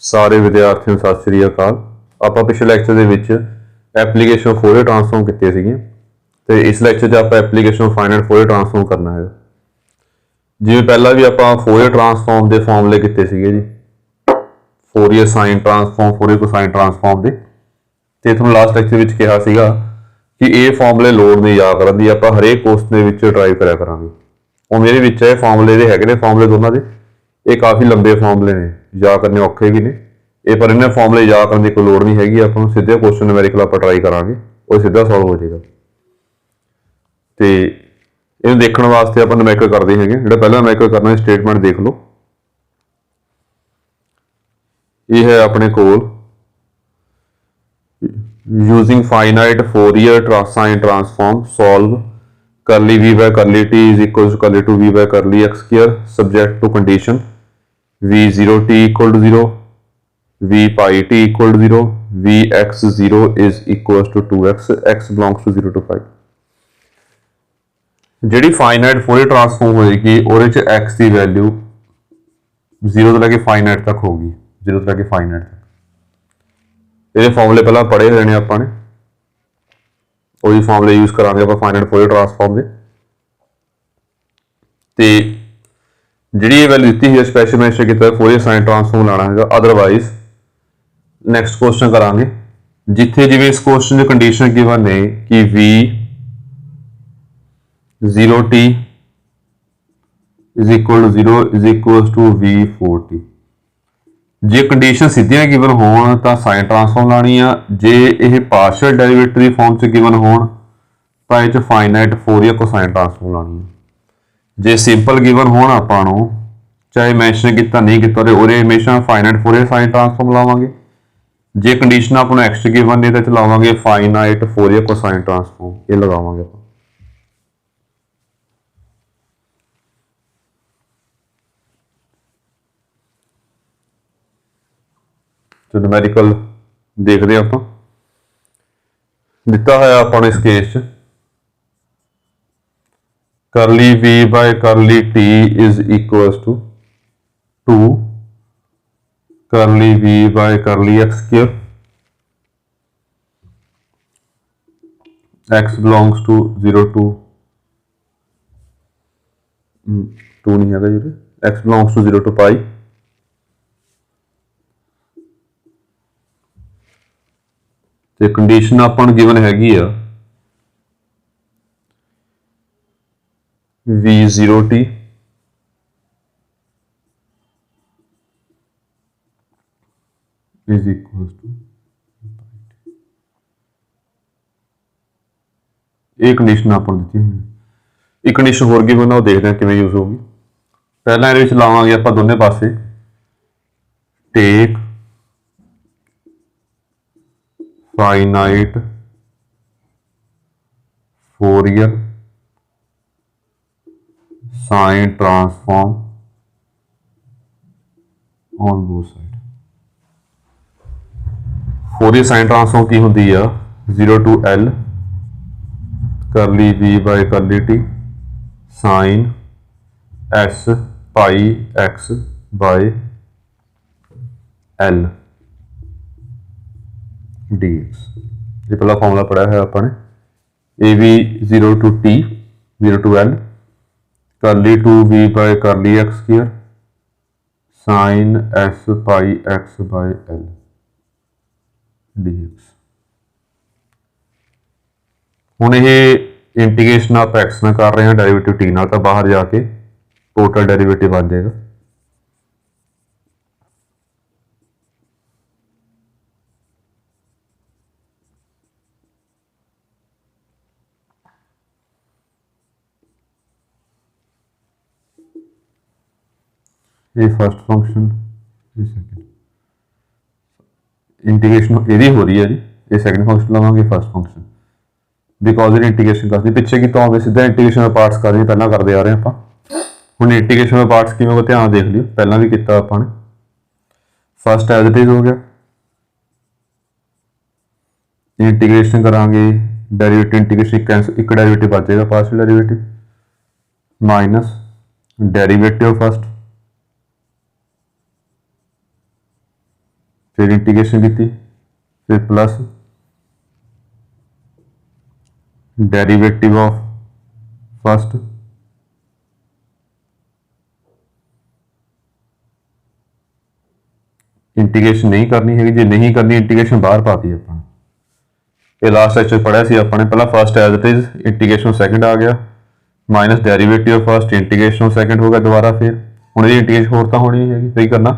सारे विद्यार्थियों ਨੂੰ ਸਤਿ ਸ਼੍ਰੀ ਅਕਾਲ। ਆਪਾਂ ਪਿਛਲੇ ਲੈਕਚਰ ਦੇ ਵਿੱਚ ਐਪਲੀਕੇਸ਼ਨ ਫੋਰੀਅਰ ਟ੍ਰਾਂਸਫਾਰਮ ਕੀਤੇ ਸੀਗੇ ਤੇ ਇਸ ਲੈਕਚਰ 'ਚ ਆਪਾਂ ਐਪਲੀਕੇਸ਼ਨ ਫਾਈਨਾਈਟ ਫੋਰੀਅਰ ਟ੍ਰਾਂਸਫਾਰਮ ਕਰਨਾ ਹੈ। ਜਿਵੇਂ ਪਹਿਲਾਂ ਵੀ ਆਪਾਂ ਫੋਰੀਅਰ ਟ੍ਰਾਂਸਫਾਰਮ ਦੇ ਫਾਰਮੂਲੇ ਕੀਤੇ ਸੀਗੇ ਜੀ, ਫੋਰੀਅਰ ਸਾइन ट्रांसफॉर्म ਫੋਰੀਅਰ ਕੋਸਾइन ट्रांसफॉर्म ਦੇ, ਤੇ ਤੁਹਾਨੂੰ ਲਾਸਟ ਲੈਕਚਰ ਵਿੱਚ ਕਿਹਾ ਸੀਗਾ ਕਿ ਇਹ ਫਾਰਮੂਲੇ ਲੋੜ ਨਹੀਂ ਯਾਦ ਕਰਨ ਦੀ, ਆਪਾਂ ਹਰੇਕ ਕੋਰਸ ਦੇ ਵਿੱਚ ਟਰਾਈ ਕਰਿਆ ਕਰਾਂਗੇ। ਉਹ ਮੇਰੇ ਵਿੱਚ ਇਹ ਫਾਰਮੂਲੇ ਦੇ ਹੈਗੇ ਨੇ, ਫਾਰਮੂਲੇ ਦੋਨਾਂ ਦੇ ਇਹ ਕਾਫੀ ਲੰਬੇ ਫਾਰਮੂਲੇ ਨੇ, याद करने औखे भी ने ये, पर इन्हें फॉर्मूले याद करने की कोई लोड़ नहीं हैगी। आप सीधे क्वेश्चन न्यूमेरिकल आप ट्राई करांगे और सीधा सॉल्व हो जाएगा। तो इन्हें देखने वास्ते आप न्यूमेरिकल करते हैं, जो पहला न्यूमेरिकल करना स्टेटमेंट देख लो। ये है अपने कोल using finite Fourier sine transform solve curly V by curly T is equal to curly two V by curly X square subject to condition v0 t equal to 0, v pi t equal to 0, vx0 is equals to 2x, x belongs to 0 to pi। ਜਿਹੜੀ finite Fourier transform होएगी ਉਹਦੇ ਚ x ਦੀ value 0 ਤੋਂ ਲੈ ਕੇ finite तक होगी, 0 ਤੋਂ ਲੈ ਕੇ फाइनाइट तक। ਇਹਦੇ ਫਾਰਮੂਲੇ ਪਹਿਲਾਂ ਪੜ੍ਹੇ ਹੋਏ ਨੇ ਆਪਾਂ ਨੇ, ਉਹੀ ਫਾਰਮੂਲੇ ਯੂਜ਼ ਕਰਾਂਗੇ ਆਪਾਂ फाइनाइट फोरियर ट्रांसफॉर्म ਦੇ। ਤੇ जी वैल्यू दी है स्पैशल मैंशन किया फोरियर साइन ट्रांसफॉर्म लाना है, अदरवाइज नैक्सट क्वेश्चन करांगे जिथे जिवें इस क्वेश्चन की कंडीशन गिवन है कि v0 t is equal to 0 is equal to v4t। जे कंडीशन सीधियां गिवन होण तां साइन ट्रांसफॉर्म लानी आ, जे यह पार्शियल डेरिवेटिव की फॉर्म च गिवन होण तां इह फाइनाइट फोरियर कोसाइन ट्रांसफॉर्म लानी है। जे सिंपल गिवन होना आपां नूं चाहे मैंशन किया नहीं किया उहदे हमेशा फाइनाइट फोरियर साइन ट्रांसफॉर्म लावांगे। जे कंडीशन आपां नूं एक्स गिवन ने तो लावांगे फाइनाइट फोरियर कोसाइन ट्रांसफॉर्म, ये लगावांगे आपां। तो न्यूमेरिकल देखते हैं आपां, दिता है आपां नूं इस केस च curly v by curly t is equal to 2 curly v by curly x square, x belongs to 0 to 2 नहीं है जी, x belongs to 0 to pi. तो कंडीशन अपन गिवन हैगी आ v0 t is equals to एक condition अपन दी है, एक कंडीशन होर गिवन है, देखते हैं किवें यूज होगी। पहला ये लावांगे आप दोनों पासे take finite Fourier sine transform on both side. Fourier sine transform की होंदी है 0 to l curly v by curly t sine s pi x by l dx। ये पहला फॉर्मूला पढ़ा है अपने, ए भी 0 to t 0 to l curly two v by curly X square sine S pi X by L dx। हुण ये integration आप एक्स में कर रहे हैं डेरिवेटिव टी नाल, तो बाहर जाके टोटल डेरिवेटिव बन जाएगा। ये फर्स्ट फंक्शन, ये सेकंड इंटीग्रेशन यदि हो रही है जी, ये सेकंड फंक्शन लवांगे, फर्स्ट फंक्शन बिकॉज ये इंटीग्रेशन करती पिछे की तो हमें सीधा इंटीग्रेशन में पार्ट्स कर पहला करते आ रहे हैं आप। हुण इंटीग्रेशन में पार्ट्स किवें को ध्यान देख लियो, पहला भी किया आपां ने। फर्स्ट एज इट इज हो गया, इंटीग्रेशन करांगे डेरिवेटिव इंटीग्रेशन कैंसल, एक डेरिवेटिव बच जाएगा partial derivative minus derivative first फिर इंटीग्रेशन की, फिर plus derivative of first integration नहीं करनी है, जो नहीं करनी इंटीग्रेशन बाहर पाती अपना। ये लास्ट लेक्चर पढ़ा सी अपने, पहला first as it is integration second आ गया, minus derivative of first integration second हो गया दोबारा। फिर हुण ये इंटीग्रेशन होर तो होनी नहीं है, सही करना,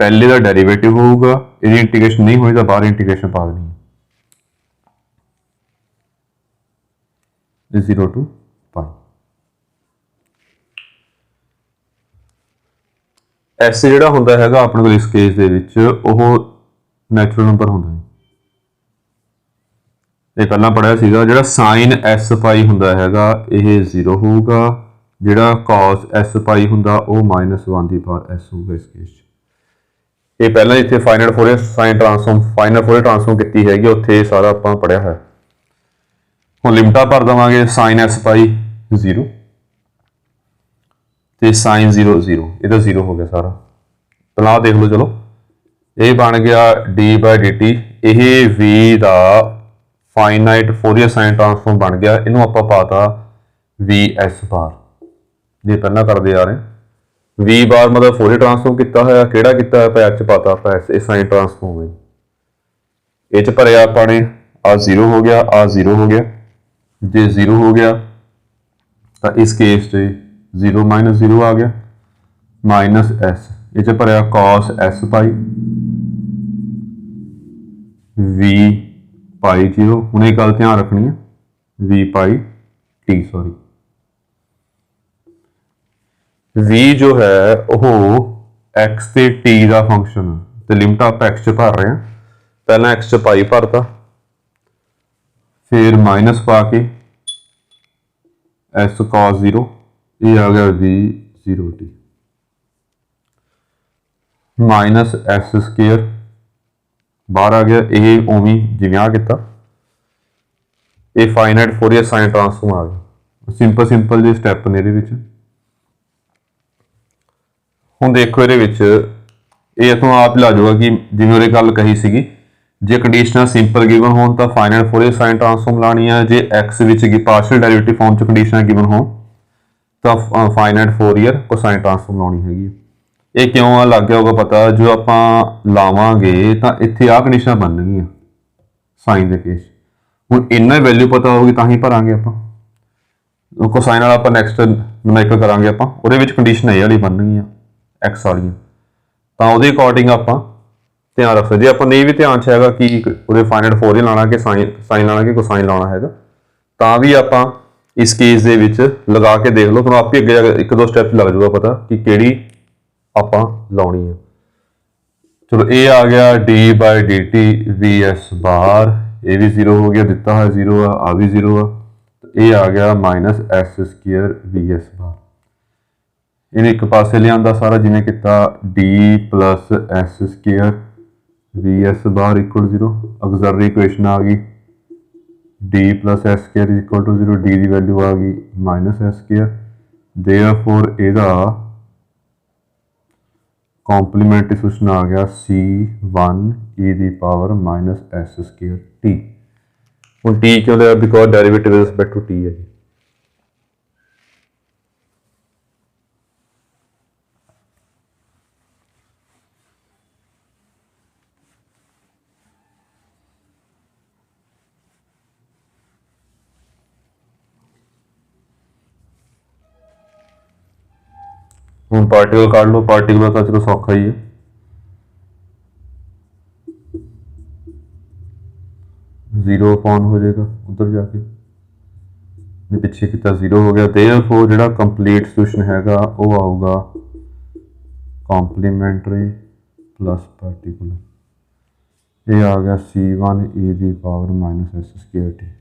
पहले का डेरिवेटिव होगा, यदि इंटीग्रेशन नहीं हुई तो बाहर इंटीग्रेशन पा देनी है 0 to पाई। एस जिहड़ा हुंदा हैगा अपने कोल इस केस दे विच ओह नैचुरल नंबर हुंदा है। ये पहला पढ़िया सीगा, जिहड़ा साइन एस पाई हुंदा हैगा यह 0 होगा, जिहड़ा कॉस एस पाई हुंदा वो -1 दी पावर एस होगा इस केस। ये पहला जिथे final Fourier sine transform final Fourier transform की हैगी उत्थे सारा आपां पढ़िया है। हुण लिमिटां भर देवांगे, साइन एस पाई 0 ते साइन 0 0, इहदा 0 हो गया सारा। पहला देख लो, चलो ये बन गया d/dt, यह v दा फाइनाइट फोरियर साइन ट्रांसफॉर्म बन गया, इनू आपां पाता vs बार। ये पहला करते आ रहे v बार मतलब फोरियर ट्रांसफॉर्म किया होया, किहड़ा किया होया एच पाता आपां एस साइन ट्रांसफॉर्म है, ये च भरिया आपां ने आ 0 हो गया, आ 0 हो गया। जे 0 हो गया तो इस केस से 0 - 0 आ गया, माइनस एस, ये भरिया cos S pi V pi 0। हूँ एक गल ध्यान रखनी है, V pi T, sorry V जो है वह एक्स ते टी का फंक्शन, तो लिमिट आप एक्स च भर रहे हैं, पहला एक्स च पाई भरता, फिर माइनस पा के एस कॉस 0, ये आ गया V 0 T, minus S square बाहर आ गया, ये उवी जिवें आ किया, ये फाइनाइट फोरियर साइन ट्रांसफॉर्म आ गया। सिंपल सिंपल जे स्टैप ने ये। हुण देखो ये तो आप ला जाऊगा कि जिवें उहरे गल कही सीगी, जे कंडीशनल सिंपल गिवन हो तो फाइनाइट फोरियर साइन ट्रांसफॉर्म लानी है, जे x which partial derivative form च कंडीशनल गिवन हो तो फाइनाइट फोरियर कोसाइन ट्रांसफॉर्म लानी हैगी। ये क्यों आ लग गया होगा पता, जो आप लावांगे तो इत्थे आ कंडीशनां बननगियां साइन के केस। हुण इन्ना वैल्यू पता होगी तो ही भरांगे आपां, कोसाइन वाला आपां नैक्सट नुमैरिकल करांगे आपां, उहदे विच कंडीशन ए वाली बननगियां एक्स वालियां, तो उहदे अकॉर्डिंग आपां ध्यान रख सकते। आप नहीं भी ध्यान च हैगा कि उहदे फाइनाइट फोरियर लाना कि साइन लाना कि कोसाइन लाना हैगा, तां भी आपां इस केस दे विच लगा के देख लो, तुहानूं आपे अगे एक दो स्टैप लग जाऊगा पता कि किहड़ी आपां लाउणी है। चलो ये आ गया d/dt vs बार, ये भी 0 हो गया, दिता है 0 आ भी 0 है, तो ये आ गया minus S square vs bar. इन्हें एक पासे लिया सारा जिमें किया d plus S square vs bar equal 0, auxiliary equation आ गई d plus S square equal to 0, d की वैल्यू आ गई माइनस एस स्केयर, देयरफॉर इहदा कॉम्प्लीमेंट्री सोल्यूशन आ गया C1 e the power minus S square T. हुण T क्यों लिया, because derivative with respect to T है जी। हुण पार्टिकल काट लो, पार्टिकल तो चलो सौखा ही है, जीरो अपॉन हो जाएगा उधर जाके, पिछे कितना 0 हो गया, देयरफॉर जिहड़ा कंप्लीट सोल्यूशन हैगा वो आऊगा कॉम्प्लीमेंट्री प्लस पार्टिकुलर, ये आ गया C1 e the power minus S square T.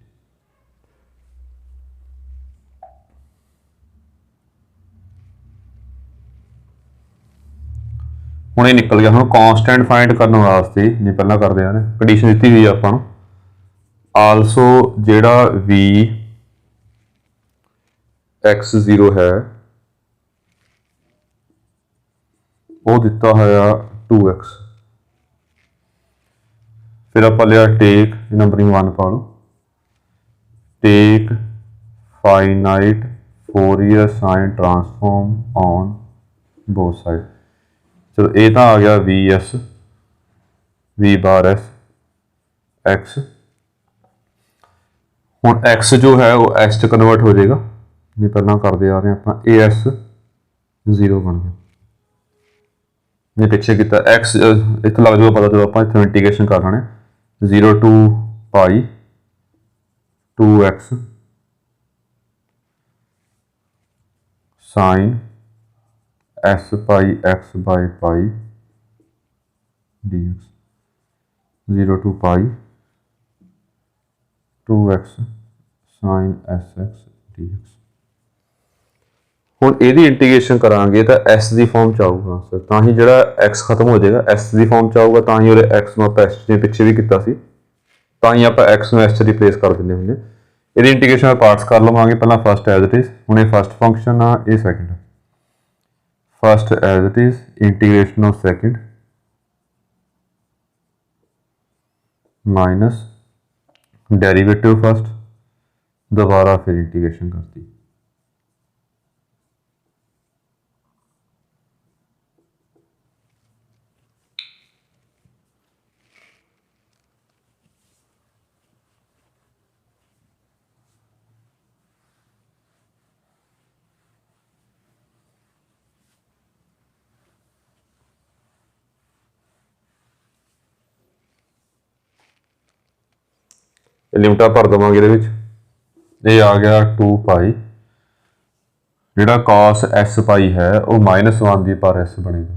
हुण ये निकल गया। हुण कॉन्स्टेंट फाइंड करने वास्ते नहीं पहला करते हैं कंडीशन दी हुई आपां नूं, आलसो जिहड़ा v x 0 है वो दिता होया 2x, फिर आप लिया टेक नंबरिंग 1 पा लो, take finite Fourier sine transform on both side. चलो ये तो आ गया V S V bar S X. हुण एक्स जो है वो एस च कन्वर्ट हो जाएगा, जी पहला करते आ रहे हैं आप ए एस 0 बन गया, ये पिछे किया एक्स इतना लग जाएगा पता जो आप इतना इंटीग्रेशन कर लेने 0 to pi 2x sine S pi X by pi D X 0 to pi 2x sine S X D X. हुण इहदी इंटीग्रेशन करांगे तो एस की फॉर्म च आऊगा आंसर, तो ही जिहड़ा एक्स खत्म हो जाएगा एस की फॉर्म च आऊगा, तो ही उहदे एक्स नूं आपां एस जिवें पिछे भी कीता सी, तो ही आपां एक्स नूं एस च रिप्लेस कर दिंदे हुंदे। इहदी इंटीग्रेशन मैं पार्ट्स कर लवांगे, पहला फस्ट एज इट इज, हुण ये फस्ट फंक्शन आ, ये सैकेंड है। First as it is integration of second minus derivative first, दोबारा फिर इंटीग्रेशन करती। लिमिटा भर देवांगे ये आ गया 2 पाई, जिहड़ा कॉस एस पाई है वो -1 दी पर एस बनेगा,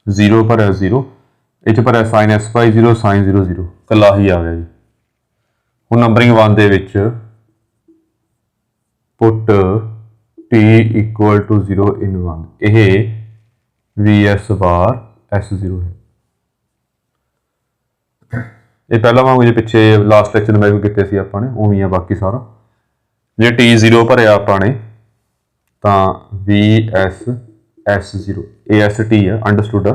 0 पर एस 0, इस पर साइन एस पाई 0 साइन 0 0 कला ही आ गया जी। हुण नंबरिंग 1 दे विच put T equal to 0 in 1, यह वी एस बार एस 0 है। ये पहला वांगू जो पिछे लास्ट लैक्चर में किए थे आपने उवें है बाकी सारा। जे टी 0 भरिया आपने तो V S S 0 A S T है, अंडरस्टूड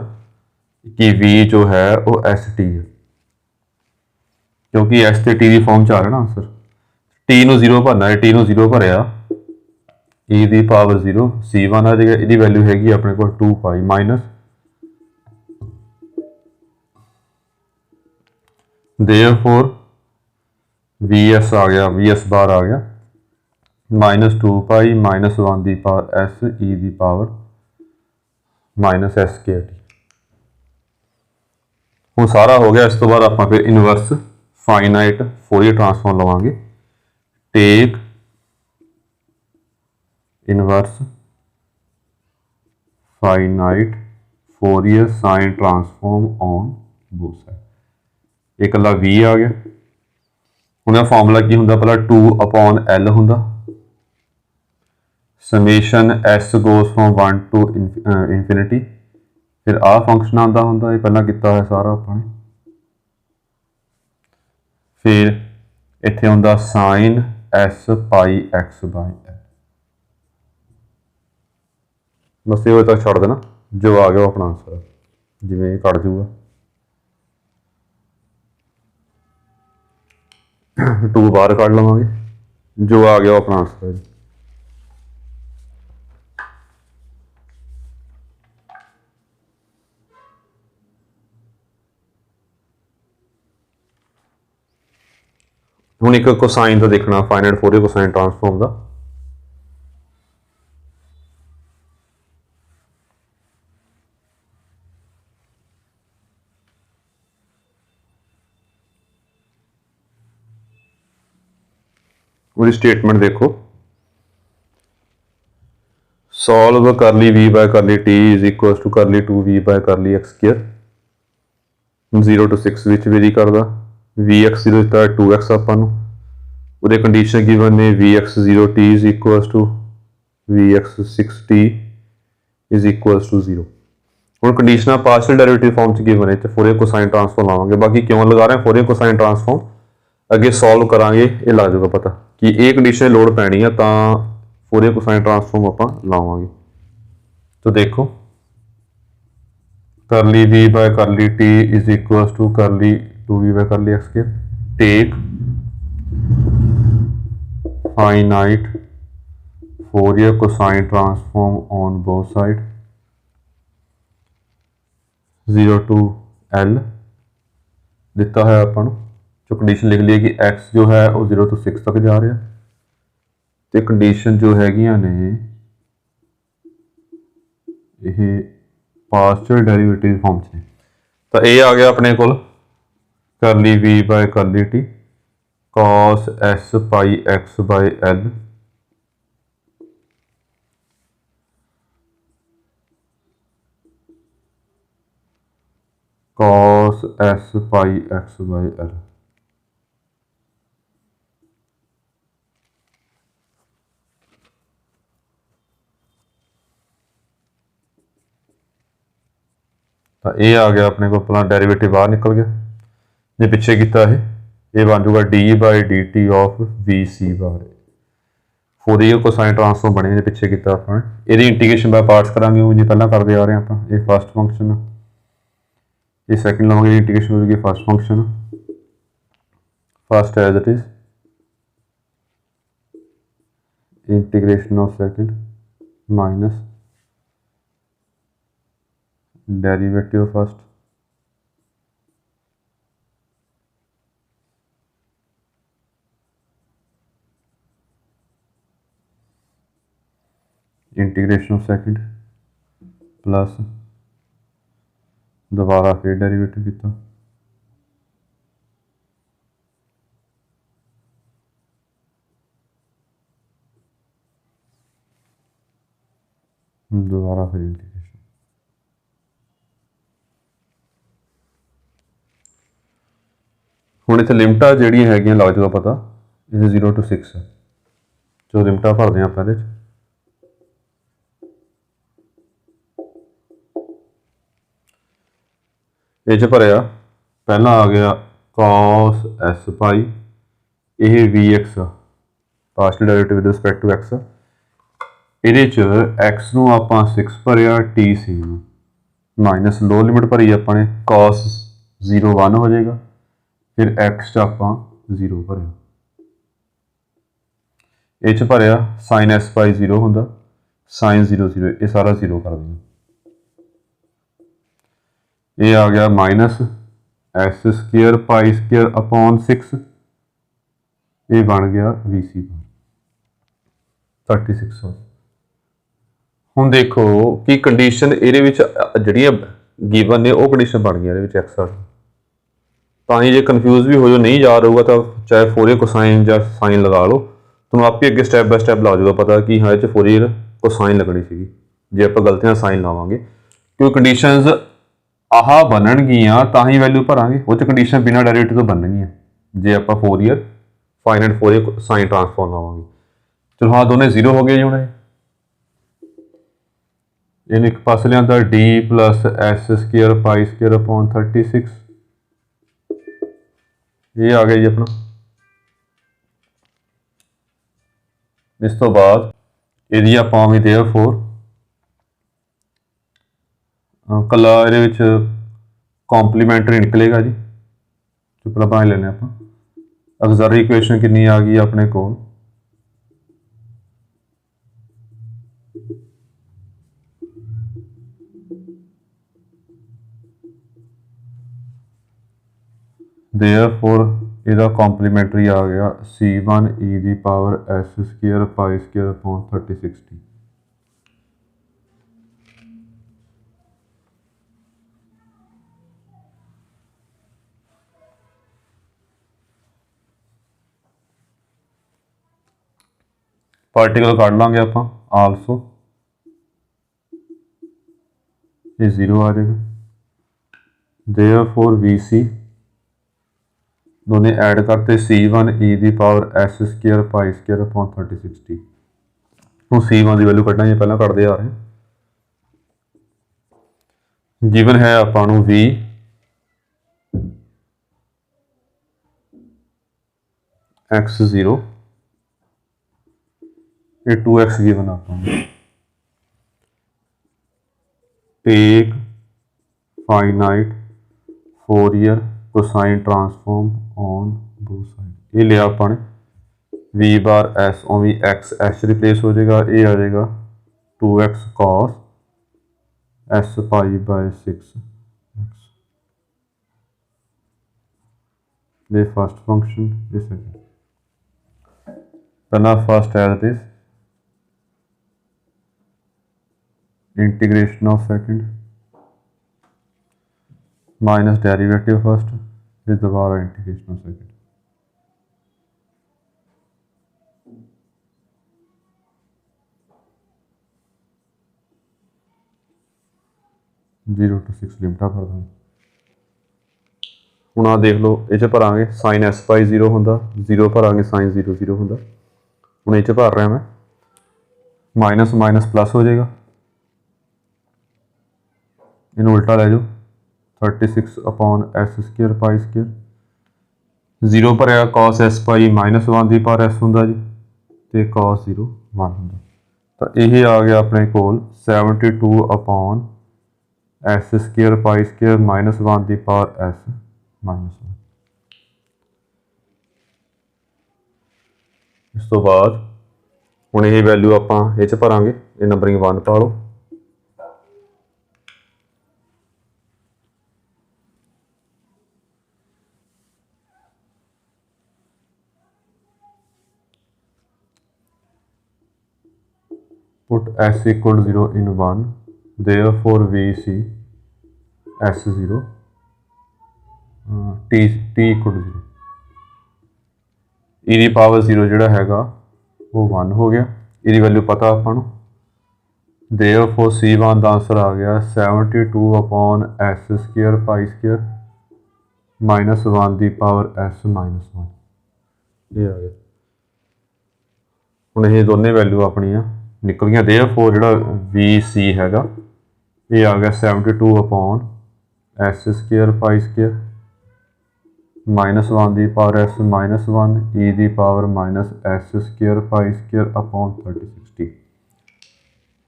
कि वी जो है वो एस टी है, क्योंकि एस ते टी की फॉर्म च आ रहा ना आंसर। टी नूं 0 भरना है, टी नूं 0 भरिया ई दी पावर 0 C1 आ जाएगा, इसकी वैल्यू हैगी अपने को 2 pi minus therefore V S आ गया, वी एस बार आ गया -2 pi -1 the power S E the power minus S के टी। हुण सारा हो गया, इस तो बाद आप फिर इनवर्स फाइनाइट फोरियर ट्रांसफॉर्म लवांगे, take inverse finite Fourier sine transform on both side. एक कला वी आ गया, उनका फॉर्मूला की होंगे, पहला 2/L होंगे, summation S goes from 1 to infinity, फिर आ फंक्शन आता होंगे, ये पहला किया है सारा अपने, फिर इत्थे होंगे sine S pi X by L. बस ये तक छड़ देना, जो आ गया अपना आंसर जिमें कट जूगा 2 बाहर कट लवेंगे, जो आ गया अपना आंसर है। हुण एक कोसाइन का देखना, फाइनाइट फोरियर कोसाइन ट्रांसफॉर्म का। स्टेटमेंट देखो, solve curly V by curly T is equal to curly 2v by curly X square 0 to 6 विच वेरी करदा, वी एक्स 0 दिता 2x आपां नूं, उहदे कंडीशन गिवन ने V X 0 t is equal to V X 6 t is equal to 0। हुण conditional partial derivative form च given है, तो फोरियर कोसाइन ट्रांसफॉर्म लावांगे। बाकी क्यों लगा रहे हैं फोरियर कोसाइन ट्रांसफॉर्म, अगे सॉल्व करांगे ये लग जाएगा पता कि ये कंडीशन लोड़ पैनी है, तो फोरियर कोसाइन ट्रांसफॉर्म आप लावांगे। तो देखो curly v by curly t is equals to curly 2v by curly x square. Take finite Fourier cosine transform on both side 0 to L दिता है अपन जो कंडीशन लिख ली है कि x जो है वो 0 to 6 तक जा रहा है तो कंडीशन जो हैगियां ने ये पार्शियल डेरिवेटिव फॉर्म च ने तो ये आ गया अपने को curly v by curly t cos s pi x by L cos s pi x by L। तो ये आ गया अपने को अपना डेरिवेटिव बाहर निकल गया जो पिछे किया है ये बन जूगा D by D T of V C bar Fourier cosine transform बने जो पिछे किया अपने ये इंटीग्रेशन बाय पार्ट्स करांगे जी पहला करते आ रहे हैं आप ये फर्स्ट फंक्शन ये सैकेंड लवांगे इंटीग्रेशन होगी first function first as it is integration of second minus derivative first integration of second plus दोबारा फिर डेरिवेटिव किया दोबारा फिर इंटीग्रेशन हुण इत्थे लिमिटां जिहड़ियां हैगियां लग जाऊगा पता इस 0 to 6 है जो लिमिटां भरदे हैं पहले ये भरिया पहला आ गया cos s पाई ये V X partial derivative with respect to X ये एक्स नूं आपां 6 भरिया टी सी माइनस लो लिमिट भरी अपने cos 0 1 हो जाएगा फिर एक्स आपां 0 भरिया ये भरिया साइन एस पाई 0 होंदा साइन 0 0 ये सारा 0 कर देंगे ये आ गया minus S square pi square upon 6 ये बन गया वी सी 36 हुण देखो कि कंडीशन ये जिहड़ियां गिवन ने वो कंडीशन बन गई एक्स वाली तो ही जो कन्फ्यूज भी हो जो नहीं याद होगा तो चाहे फोरियर कोसाइन या साइन लगा लो तुम आप ही अगे स्टैप बाय स्टैप ला जाऊगा पता कि हाँ ये फोरियर कोसाइन लगनी सी जे आप गलतियां साइन लावांगे क्योंकि कंडीशनस आह बननगियां तां ही वैल्यू भरांगे वो तो कंडीशन बिना डेरिवेटिव तो बननगियां जे आप Fourier finite Fourier sine transform लावांगे चलो हाँ दोनों 0 हो गए जी हुणे इन एक पास लिया D plus S square pi square upon 36 ये आ गया जी अपना इस तो बाद यदि आप देयरफॉर कला ये कॉम्पलीमेंटरी निकलेगा जी तो पहला बना लेने आप ऑक्सिलरी इक्वेशन कितनी आ गई अपने को देयरफॉर इसका कॉम्पलीमेंटरी आ गया C1 e the power s square pi square upon 3060 particle काट लांगे आप आलसो ये 0 आ जाएगा देयरफॉर VC दोनों ऐड करते C1 e the power s square pi square upon 3060 हूँ C1 की वैल्यू कढ़ना पहला कटते आ रहे गिवन है आपां V x0 ये 2x गिवन आपां take finite Fourier cosine transform on both side. ये लिया अपन वी बार एस ओ भी एक्स एच रिप्लेस हो जाएगा, ये आ जाएगा 2x cos S pi by 6 ये फर्स्ट फंक्शन, ये सेकंड। पहला first as this integration of second minus derivative first, फिर दोबारा integration of second. Zero to 6 लिमिटा भर दें। ਹੁਣ ਆ देख लो ये भरांगे साइन एस पाई 0 होंदा, 0 भरांगे साइन 0 0 होंदा। ਹੁਣ ये भर रहा मैं माइनस माइनस प्लस हो जाएगा, इन्हें उल्टा ले जाओ 36 upon S square pi square. 0 भरिया कॉस एस पाई माइनस 1 की पावर एस होंदा जी, तो कॉस 0 1 होंदा। तो यही आ गया अपने कोल 72 upon S square pi square minus 1 की पावर एस माइनस 1। इस तो बाद हुण ये वैल्यू आपां ये च भरांगे, ये नंबरिंग 1 पा लो। put s equal to 0 in 1, therefore we see s0 t equal to 0। e की पावर 0 जोड़ा हैगा वो 1 हो गया, इसकी वैल्यू पता आपां नूं। therefore C1 का आंसर आ गया 72 upon S square pi square minus 1 की पावर एस माइनस 1, ये आ गया। हुण ये दोनों वैल्यू अपनियां निकल गया। therefore जोड़ा वी सी हैगा ये आ गया 72 upon S square pi square minus 1 की पावर एस माइनस 1 ई की power minus S square pi square upon 3060।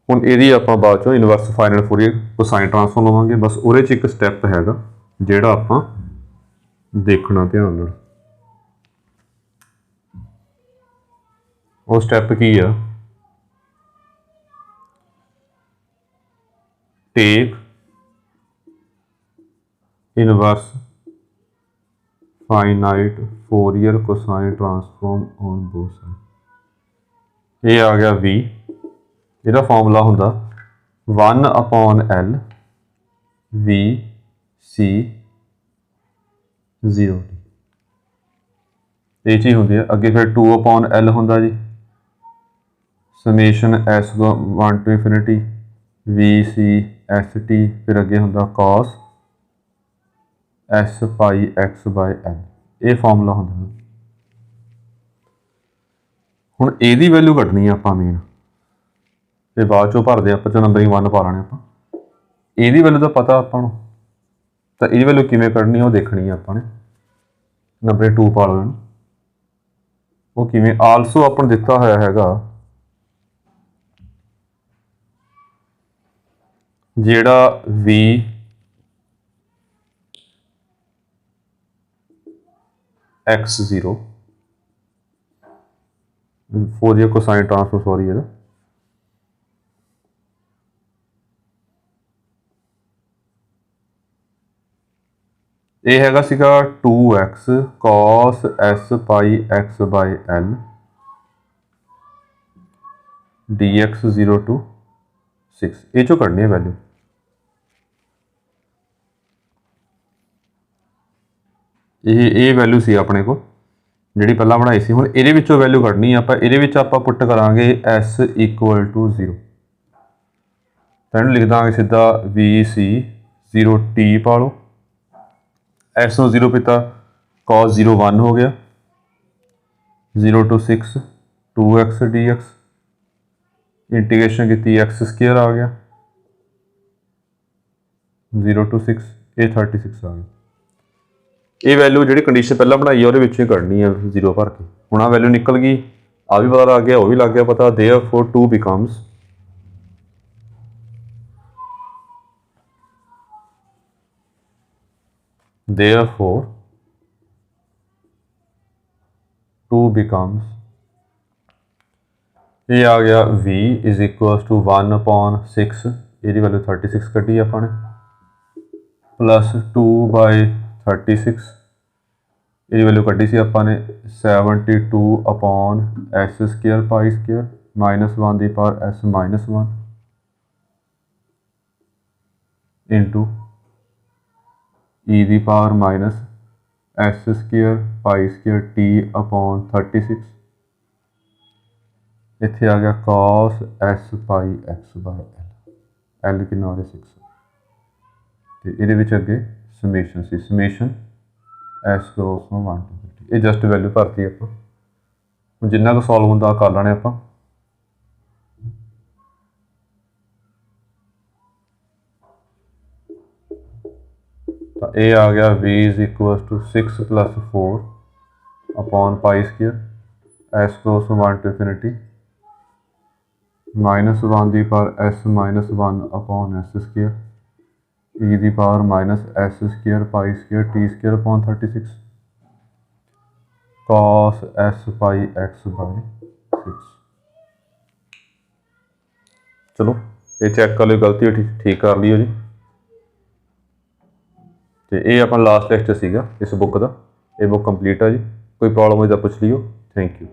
हुण इहदी आपां बाद चों inverse final Fourier cosine transform लवांगे। बस उहदे च एक स्टैप हैगा जिहड़ा आपां देखना ध्यान नाल। वो स्टैप की आ, take inverse finite Fourier cosine transform on both side. ये आ गया वी, इसका फॉर्मूला होंदा 1 अपॉन एल वी सी 0 ये चीज़ होंदी है। अगे फिर 2 अपॉन एल होंदा जी summation S 1 to infinity V C S T, फिर अगे होंदा cos S pi X by L, ये फॉर्मूला होंदा। हुण इहदी वैल्यू कड्ढनी आपां मेन, ते बाद चों भरदे आपां चों नंबरिंग 1 पा लैणे आपां। इहदी वैल्यू तो पता आपां नूं, तां इहदी वैल्यू किवें कड्ढनी वो देखनी आपां ने। नंबरिंग 2 पा लो इहनूं, वो किवें आलसो आपां नूं दित्ता होया हैगा जिहड़ा V X 0 Fourier cosine transform sorry है ये हैगा सीगा 2x cos s pi x by l dx 0 to 6, ये चो कढ़नी है वैल्यू। ये वैल्यू सी अपने को जिहड़ी पहला बनाई सी। हुण इहदे विचों वैल्यू कढ़नी आपां, इहदे विच आपां पुट करांगे s इक्वल टू 0, तां इहनूं लिख दांगे सीधा वी सी 0 t पा लो, एस नूं 0 पिता cos 0 1 हो गया 0 to 6 2x dx इंटीग्रेशन की एक्स स्क्वेयर आ गया 0 to 6 ये 36 आ गया। ये वैल्यू जी कंडीशन पहला बनाई है वो कढ़नी है 0 भर के। हुण आ वैल्यू निकल गई, आ भी पता लग गया, वो भी लग गया पता। देयरफॉर 2 बिकम्स therefore 2 becomes, ये आ गया v इज इक्वल्स टू 1/6, ये वैल्यू 36 कटी ਆਪਾਂ ਨੇ, प्लस 2/36, ये वैल्यू कटी सी ਆਪਾਂ ने 72/s² pi square -1 the power s-1 into e the power -s² pi square t/36, इत्थे आ गया cos s पाई x/l, l कितना हो गया 6, तो ये अगे समेशन सी, समेशन एस क्रॉस 1 to 50, ये जस्ट वैल्यू भरती आप जिन्ना को सॉल्व होंदा कर लेने आप। तो ये आ गया v is equal to 6 + 4/π² S cross 1 to infinity -1 the power s-1/s², e the power -s² pi square t²/36, cos s pi x/6। चलो ये चैक कर लो, गलती ठीक कर लियो जी। तो ये अपना लास्ट लेक्चर सीगा इस बुक का, ये बुक कंप्लीट है जी, कोई प्रॉब्लम हो तो पूछ लियो। Thank you.